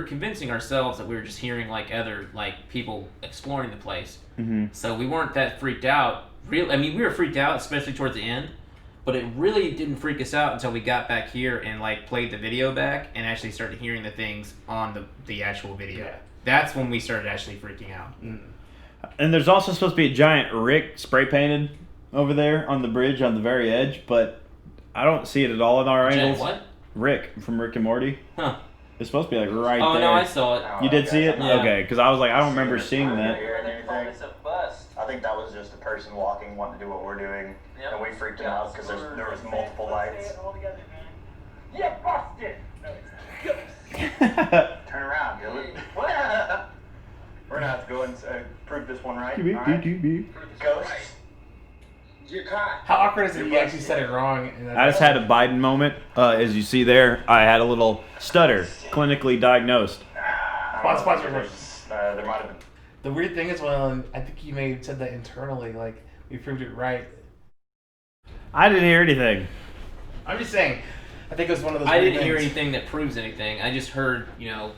convincing ourselves that we were just hearing like other like people exploring the place. Mm-hmm. So we weren't that freaked out. We were freaked out, especially towards the end. But it really didn't freak us out until we got back here and like played the video back and actually started hearing the things on the actual video. Yeah. That's when we started actually freaking out. And there's also supposed to be a giant Rick spray painted over there on the bridge on the very edge, but I don't see it at all in our Jen, angles. what? Rick from Rick and Morty. Huh. It's supposed to be like right Oh there. no, I saw it. Oh, You did okay. see it? Yeah. Okay, because I was like, I don't remember seeing that. It's a bust. I think that was just a person walking, wanting to do what we're doing, Yep. and we freaked him out because there was multiple lights. Yeah, busted. Turn around, Gilbert. What? We're gonna have to go and prove this one right. Beep, All beep, right. beep, beep. Ghosts. You're caught. How awkward is it? You actually said it wrong. And I just had a Biden moment. As you see there, I had a little stutter, clinically diagnosed. Pause, pause, There might have been. The weird thing is, well, I think you may have said that internally, like we proved it right. I didn't hear anything. I'm just saying. I think it was one of those. I weird didn't hear things. anything that proves anything. I just heard,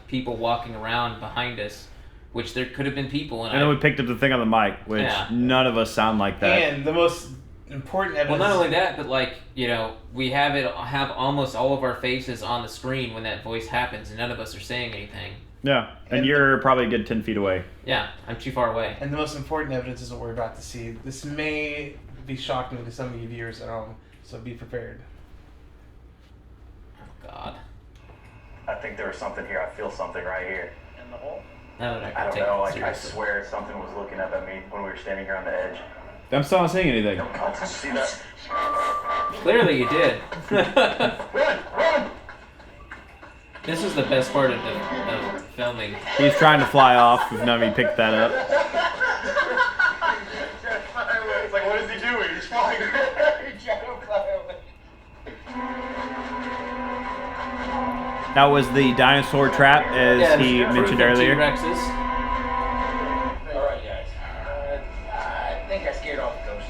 people walking around behind us, which there could have been people. And then we picked up the thing on the mic, which Yeah. none of us sound like that. And the most important Well, evidence. not only that, but we have almost all of our faces on the screen when that voice happens, and none of us are saying anything. Yeah, and And- you're probably a good 10 feet away. Yeah, I'm too far away. And the most important evidence is what we're about to see. This may be shocking to some of you viewers at home, so be prepared. Oh God, I think there was something here. I feel something right here. In the hole. now that I I can don't take know. it Like I seriously. swear something was looking up at me when we were standing here on the edge. I'm still not seeing anything. God, did you see that? Clearly, you did. Run! Run! This is the best part of filming. He's trying to fly off, if none of you picked that up. It's like, what is he doing? He's flying. That was the dinosaur trap, as he mentioned earlier. T-Rexes. Alright, guys. I think I scared off the ghost.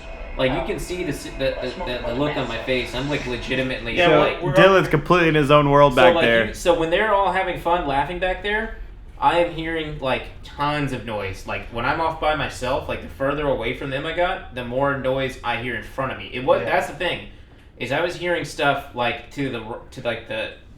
Like you can see the look on my face. I'm like legitimately Yeah, So like. Dylan's completely in his own world back there. So when they're all having fun laughing back there, I am hearing like tons of noise. Like when I'm off by myself, like the further away from them I got, the more noise I hear in front of me. That's the thing, is I was hearing stuff like to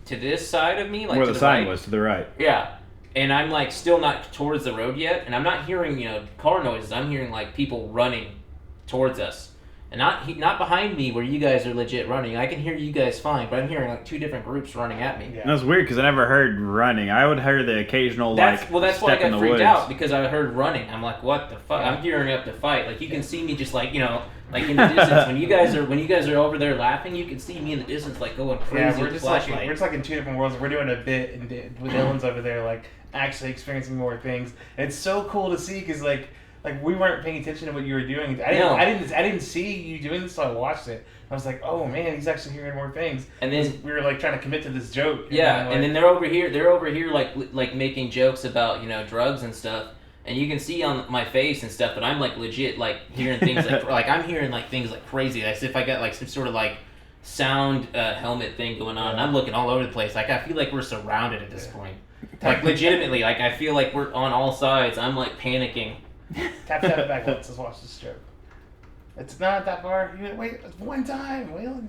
this side of me, like Where to the the sign right. was, to the right. Yeah. And I'm like still not towards the road yet, and I'm not hearing car noises. I'm hearing like people running towards us, and not behind me where you guys are legit running. I can hear you guys fine, but I'm hearing like two different groups running at me. Yeah. That's weird because I never heard running. I would hear the occasional That's why I step in got the freaked woods. out because I heard running. I'm like, what the fuck? I'm gearing up to fight. Like you can see me just like like in the distance when you guys are over there laughing, you can see me in the distance like going crazy. Yeah, we're with just flashlight. like in two different worlds. We're doing a bit, and with Dylan's over there, like actually experiencing more things. And it's so cool to see because like we weren't paying attention to what you were doing. I didn't see you doing this, so I watched it. I was like, oh man, he's actually hearing more things. And then we were like trying to commit to this joke. and then they're over here like making jokes about drugs and stuff. And you can see on my face and stuff that I'm like legit like hearing things like I'm hearing like things like crazy. As if I got like some sort of like sound helmet thing going on. And I'm looking all over the place. Like I feel like we're surrounded at this point. Like legitimately, like I feel like we're on all sides. I'm like panicking. Tap it back. Let's watch this joke. It's not that far. Wait, it's one time, Waylon.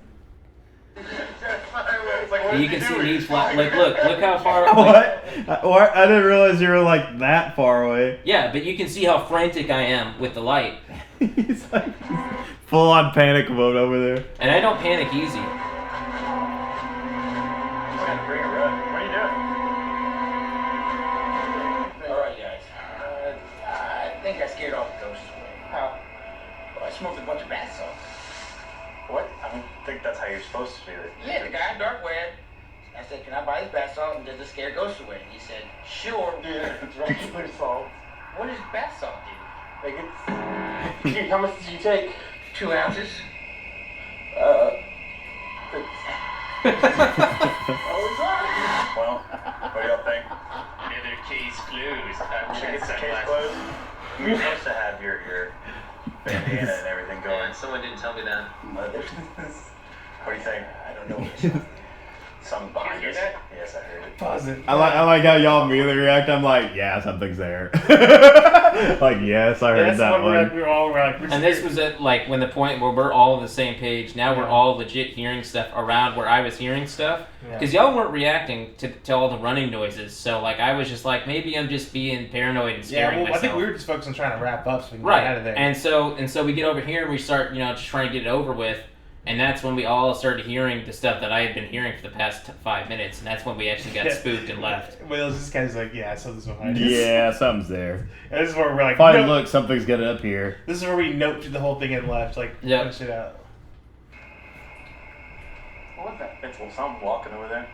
You can see me flat. Like look how far. What? I didn't realize you were like that far away. Yeah, but you can see how frantic I am with the light. He's like full on panic mode over there. And I don't panic easy. Bring it up. What are you doing? Alright, guys. I think I scared off the ghosts. How? Well, I smoked a bunch of bath salts. What? I don't think that's how you're supposed to do it. Yeah, the guy in dark web. I said, can I buy this bath salt and does it scare ghosts away? And he said, sure. Yeah, it's regular salt. What does bath salt do? Like it's... How much did you take? 2 ounces. Well, what do y'all think? Another case closed. Should get the case closed? You're supposed to have your bandana and everything going. Yeah, someone didn't tell me that. What do you think? I don't know. Something behind hear us. that? Yes, I heard it. Pause it. I like how y'all immediately react. I'm like, yeah, something's there. Like, yes, I heard That's that what one. we're all like. And this was at like when the point where we're all on the same page. Now we're all legit hearing stuff around where I was hearing stuff. Because y'all weren't reacting to all the running noises. So like I was just like, maybe I'm just being paranoid and scaring myself. I think we were just focused on trying to wrap up so we can right. get out of there. And so we get over here and we start just trying to get it over with. And that's when we all started hearing the stuff that I had been hearing for the past 5 minutes. And that's when we actually got spooked and left. Well, this guy's like, yeah, I saw this behind us. Yeah, something's there. And this is where we're like, Fine, nope. look, something's getting up here. This is where we noped the whole thing and left. Like, finish it out. What's that? It's something walking over there.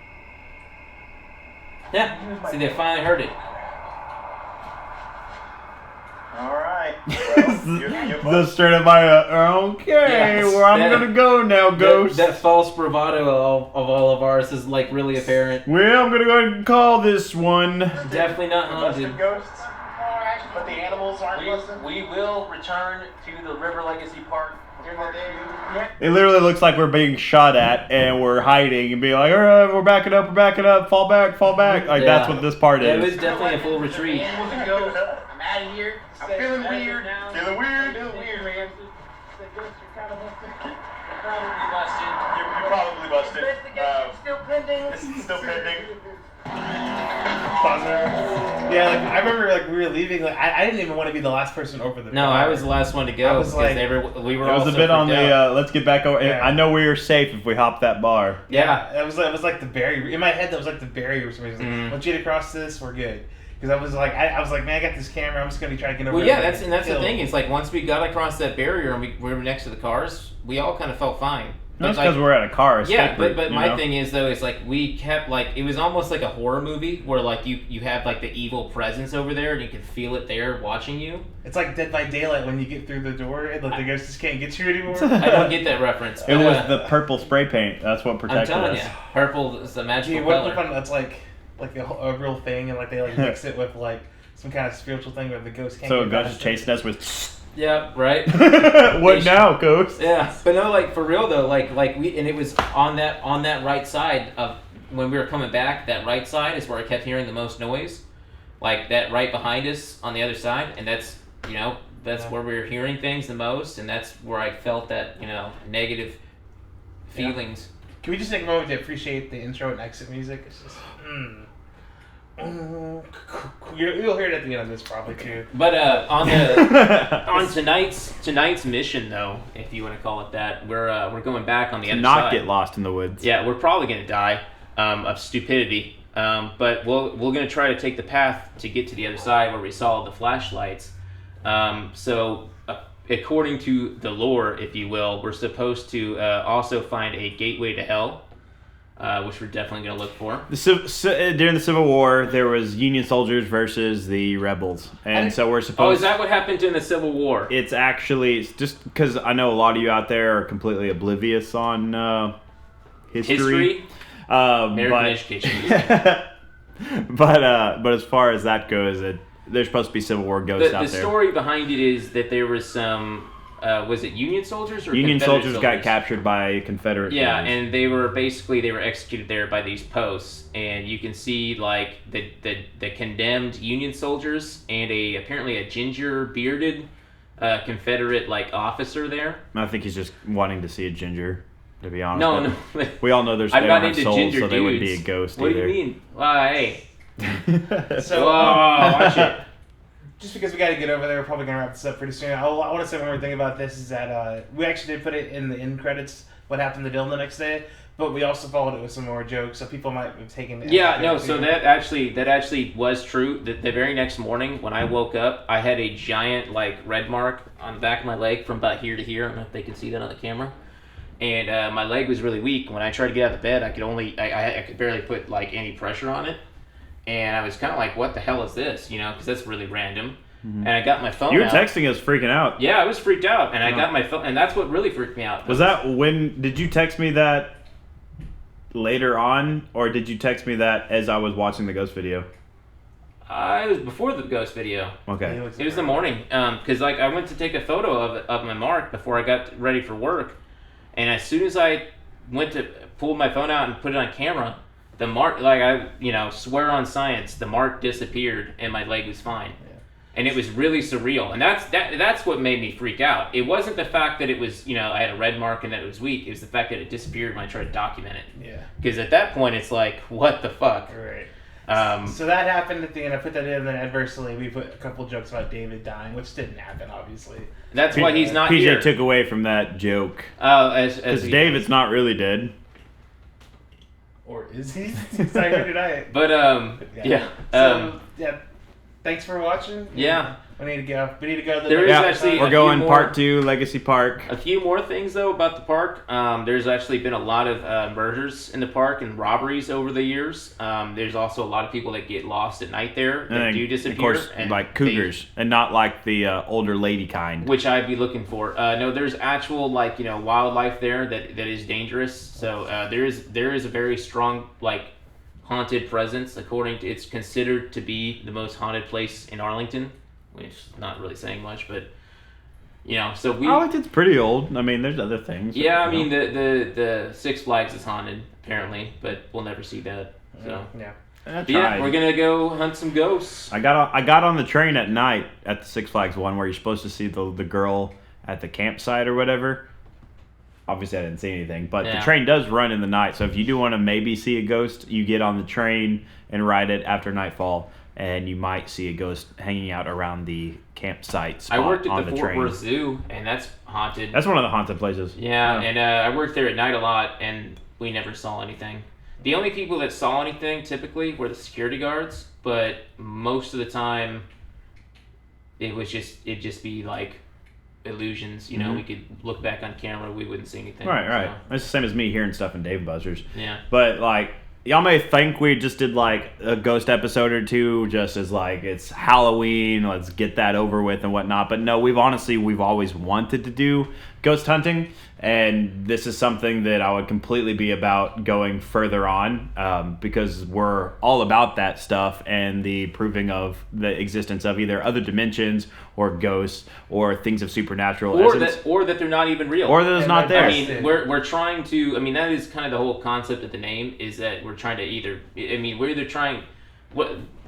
Yeah. See, they finally heard it. Alright. Well, The straight up my okay, Yes, where I'm that- gonna go now, ghost. That false bravado of all of ours is like really apparent. Well, I'm gonna go ahead and call this one. Definitely not haunted. busted ghosts. But the animals aren't busted. We will return to the River Legacy Park. It literally looks like we're being shot at and we're hiding and being like, all right, we're backing up, fall back. Like, that's what this part Yeah, it is. was definitely a full retreat. Animals and ghosts. I'm out of here. I'm feeling weird. Feeling weird? Feeling weird, man. The ghosts are kind of Probably busted. You're probably busted. Investigation's still pending. It's still pending. Yeah, like I remember, like we were leaving. Like I didn't even want to be the last person over the. No, bar. I was the last one to I go was because like- we were It all was a so bit on freaked the, out. let's get back over. Yeah. I know we are safe if we hop that bar. Yeah. It was like the barrier in my head. That was like the barrier for some reason. Like, once you get across this, we're good. Because I was like, man, I got this camera. I'm just gonna try to get over. Well, yeah, everything. that's the Kill. thing. It's like once we got across that barrier and we were next to the cars, we all kind of felt fine. That's But, like, because we're at a car. yeah, escape route, but you my know? thing is though is like we kept like it was almost like a horror movie where like you have like the evil presence over there and you can feel it there watching you. It's like Dead by Daylight when you get through the door and like the ghost just can't get you anymore. I don't get that reference. It but, was the purple spray paint. That's what I'm protected telling us. you, purple is the magical Gee, what if color. we find that's like a real thing and like they like mix it with like some kind of spiritual thing where the ghost can't. So a get ghost past is it? chasing us with. Yeah, right. What now, Ghost? Yeah, but no, like for real though, like we, and it was on that right side of when we were coming back. That right side is where I kept hearing the most noise, like that right behind us on the other side, and that's where we were hearing things the most, and that's where I felt that negative feelings. Can we just take a moment to appreciate the intro and exit music? It's just, you'll hear it at the end of this probably too. But on tonight's mission though, if you want to call it that, we're going back on the other side. Not get lost in the woods. Yeah, we're probably gonna die of stupidity. But we're gonna try to take the path to get to the other side where we saw the flashlights. So according to the lore, if you will, we're supposed to also find a gateway to hell, which we're definitely going to look for. During the Civil War, there was Union soldiers versus the rebels, and so we're supposed. Oh, is that what happened in the Civil War? It's just because I know a lot of you out there are completely oblivious on history. American education. but as far as that goes, there's supposed to be Civil War ghosts out there. The story behind it is that there was some, was it Union soldiers or Union Confederate soldiers got captured by Confederate Yeah, soldiers. and they were executed there by these posts, and you can see like the condemned Union soldiers and apparently a ginger bearded Confederate like officer there. I think he's just wanting to see a ginger. To be honest, No. We all know they I'm don't not have into souls, ginger so they wouldn't be a dudes. ghost What either. do you mean? Hey. So, Watch it. just because we got to get over there, we're probably going to wrap this up pretty soon. I want to say one more thing about this is that we actually did put it in the end credits, what happened to Dylan the next day, but we also followed it with some more jokes, so people might have taken it. Yeah, no, so that actually was true. The very next morning when I woke up, I had a giant like red mark on the back of my leg from about here to here. I don't know if they can see that on the camera. And my leg was really weak. When I tried to get out of bed, I could barely put like any pressure on it. And I was kind of like, what the hell is this? Because that's really random. Mm-hmm. And I got my phone You were out. texting us freaking out. Yeah, I was freaked out. And I got my phone, and that's what really freaked me out. Was that when, did you text me that later on, or did you text me that as I was watching the ghost video? It was before the ghost video. Okay. It was the morning. Because like I went to take a photo of my mark before I got ready for work. And as soon as I went to pull my phone out and put it on camera, the mark, like I swear on science, the mark disappeared and my leg was fine. Yeah. And it was really surreal. And that's what made me freak out. It wasn't the fact that it was, I had a red mark and that it was weak. It was the fact that it disappeared when I tried to document it. Yeah. Because at that point, it's like, what the fuck? Right. So that happened at the end. I put that in, and then adversely, we put a couple jokes about David dying, which didn't happen, obviously. That's why he's not PJ here. took away from that joke. Because David's not really dead. Or is he? He's not here tonight. But, yeah. Yeah. Thanks for watching. Yeah. We need to go. We need to go to the There is actually we're going part 2, Legacy Park. A few more things though about the park. There's actually been a lot of murders in the park and robberies over the years. There's also a lot of people that get lost at night there that do disappear. Of course, and like cougars, and not like the older lady kind. Which I'd be looking for. No, there's actual wildlife there that is dangerous. So there is a very strong haunted presence. It's considered to be the most haunted place in Arlington. Which is not really saying much, but so we. Arlington's pretty old. I mean, there's other things. Yeah, I mean the Six Flags is haunted apparently, but we'll never see that. So yeah. Yeah, we're gonna go hunt some ghosts. I got on the train at night at the Six Flags one where you're supposed to see the girl at the campsite or whatever. Obviously, I didn't see anything, but the train does run in the night. So if you do want to maybe see a ghost, you get on the train and ride it after nightfall. And you might see a ghost hanging out around the campsite spot I worked at on the the Fort train. Worth Zoo, and that's haunted. That's one of the haunted places. Yeah, and I worked there at night a lot, and we never saw anything. The only people that saw anything typically were the security guards, but most of the time, it'd just be like illusions. We could look back on camera, we wouldn't see anything. Right. So. It's the same as me hearing stuff in Dave Buzzers. Yeah. But y'all may think we just did a ghost episode or two just as it's Halloween, let's get that over with and whatnot. But no, we've always wanted to do ghost hunting, And this is something that I would completely be about going further on, because we're all about that stuff and the proving of the existence of either other dimensions or ghosts or things of supernatural essence. Or that they're not even real. Or that it's not there. I mean, we're trying to. I mean, that is kind of the whole concept of the name, is that we're trying to we're either trying.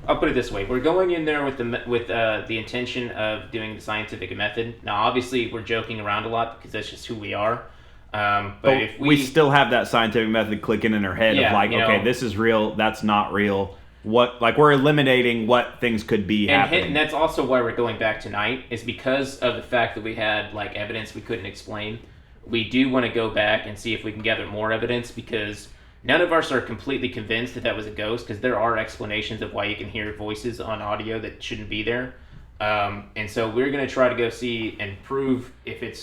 I'll put it this way: we're going in there with the intention of doing the scientific method. Now, obviously, we're joking around a lot because that's just who we are. But if we still have that scientific method clicking in our head of like, okay, this is real, that's not real. We're eliminating what things could be happening. And that's also why we're going back tonight, is because of the fact that we had like evidence we couldn't explain. We do want to go back and see if we can gather more evidence, because none of us are completely convinced that was a ghost, because there are explanations of why you can hear voices on audio that shouldn't be there. And so we're going to try to go see and prove if it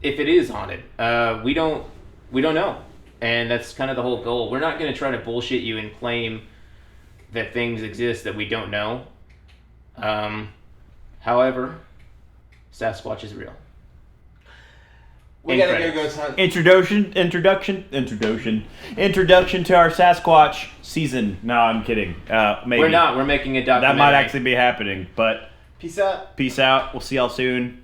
is haunted. We don't know. And that's kind of the whole goal. We're not going to try to bullshit you and claim that things exist that we don't know. However, Sasquatch is real. We gotta go ghost hunt. Introduction to our Sasquatch season. No, I'm kidding. Maybe we're not. We're making a documentary. That might actually be happening. But Peace out. Peace out. We'll see y'all soon.